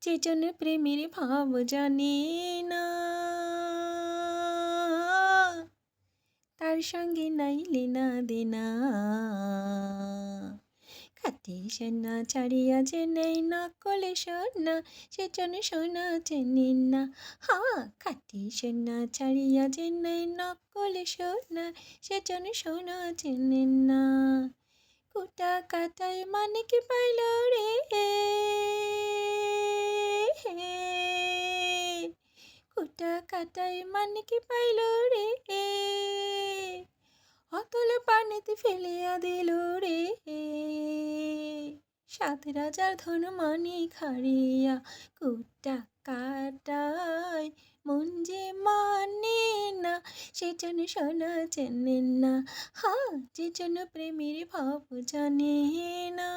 চেতন প্রেমের ভাব জানে না, তার সঙ্গে নাই লেনা দেনা। খাটি সোনা ছাড়িয়া যে নেই নকলে সোনা, সে যেন সোনা চেনেন না। হা, খাটি সোনা ছাড়িয়া যে নেই নকলে সোনা, সে যেন সোনা চেনেন না। কুটা কাটায় মানে কি পাইল রে, কুটা কাটায় মানে কি পাইল রে, অতল পানিতে ফেলিয়া দিল রে। সাত রাজার ধন মানিক হারিয়া, কুটা কাটায় মন যে মানে না, সে যেন সোনা চেনেন না। হা, যে যেন প্রেমের ভাব জানে না।